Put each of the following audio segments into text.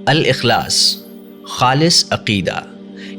الاخلاص، خالص عقیدہ،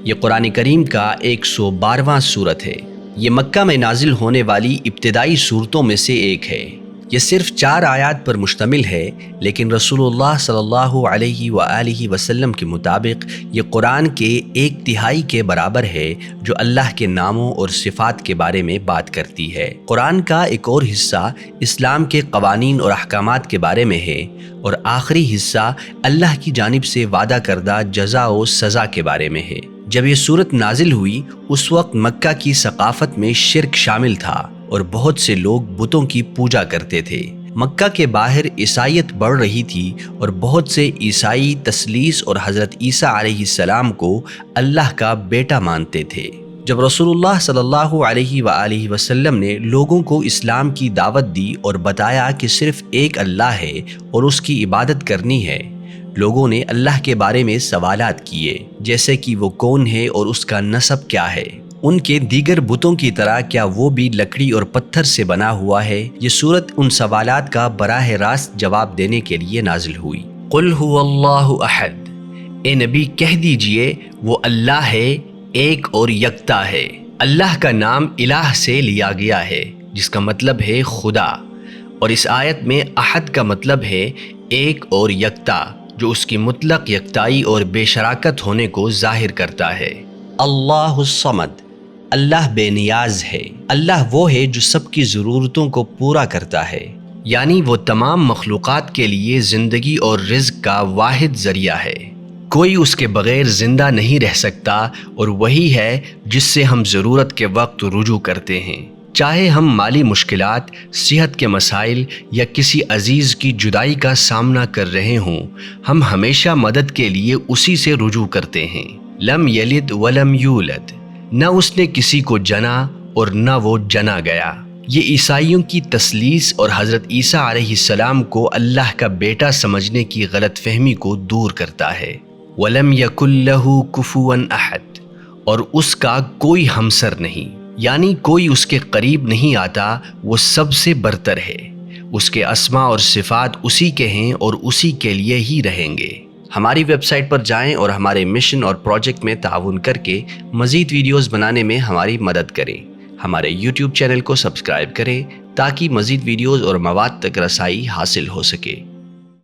یہ قرآن کریم کا 112واں سورت ہے۔ یہ مکہ میں نازل ہونے والی ابتدائی سورتوں میں سے ایک ہے۔ یہ صرف 4 آیات پر مشتمل ہے، لیکن رسول اللہ صلی اللہ علیہ وآلہ وسلم کے مطابق یہ قرآن کے 1/3 کے برابر ہے، جو اللہ کے ناموں اور صفات کے بارے میں بات کرتی ہے۔ قرآن کا ایک اور حصہ اسلام کے قوانین اور احکامات کے بارے میں ہے، اور آخری حصہ اللہ کی جانب سے وعدہ کردہ جزا و سزا کے بارے میں ہے۔ جب یہ سورت نازل ہوئی، اس وقت مکہ کی ثقافت میں شرک شامل تھا اور بہت سے لوگ بتوں کی پوجا کرتے تھے۔ مکہ کے باہر عیسائیت بڑھ رہی تھی اور بہت سے عیسائی تثلیث اور حضرت عیسیٰ علیہ السلام کو اللہ کا بیٹا مانتے تھے۔ جب رسول اللہ صلی اللہ علیہ وآلہ وسلم نے لوگوں کو اسلام کی دعوت دی اور بتایا کہ صرف ایک اللہ ہے اور اس کی عبادت کرنی ہے، لوگوں نے اللہ کے بارے میں سوالات کیے، جیسے کہ وہ کون ہے اور اس کا نسب کیا ہے؟ ان کے دیگر بتوں کی طرح کیا وہ بھی لکڑی اور پتھر سے بنا ہوا ہے؟ یہ سورت ان سوالات کا براہ راست جواب دینے کے لیے نازل ہوئی۔ قل هو اللہ احد، اے نبی کہہ دیجئے وہ اللہ ہے، ایک اور یکتا ہے۔ اللہ کا نام الہ سے لیا گیا ہے، جس کا مطلب ہے خدا، اور اس آیت میں احد کا مطلب ہے ایک اور یکتا، جو اس کی مطلق یکتائی اور بے شراکت ہونے کو ظاہر کرتا ہے۔ اللہ الصمد، اللہ بے نیاز ہے۔ اللہ وہ ہے جو سب کی ضرورتوں کو پورا کرتا ہے، یعنی وہ تمام مخلوقات کے لیے زندگی اور رزق کا واحد ذریعہ ہے۔ کوئی اس کے بغیر زندہ نہیں رہ سکتا، اور وہی ہے جس سے ہم ضرورت کے وقت رجوع کرتے ہیں۔ چاہے ہم مالی مشکلات، صحت کے مسائل یا کسی عزیز کی جدائی کا سامنا کر رہے ہوں، ہم ہمیشہ مدد کے لیے اسی سے رجوع کرتے ہیں۔ لم یلد ولم یولد، نہ اس نے کسی کو جنا اور نہ وہ جنا گیا۔ یہ عیسائیوں کی تثلیث اور حضرت عیسیٰ علیہ السلام کو اللہ کا بیٹا سمجھنے کی غلط فہمی کو دور کرتا ہے۔ وَلَمْ يَكُنْ لَهُ كُفُوًا أَحَدٌ، اور اس کا کوئی ہمسر نہیں، یعنی کوئی اس کے قریب نہیں آتا، وہ سب سے برتر ہے۔ اس کے اسماء اور صفات اسی کے ہیں اور اسی کے لیے ہی رہیں گے۔ ہماری ویب سائٹ پر جائیں اور ہمارے مشن اور پروجیکٹ میں تعاون کر کے مزید ویڈیوز بنانے میں ہماری مدد کریں۔ ہمارے یوٹیوب چینل کو سبسکرائب کریں تاکہ مزید ویڈیوز اور مواد تک رسائی حاصل ہو سکے۔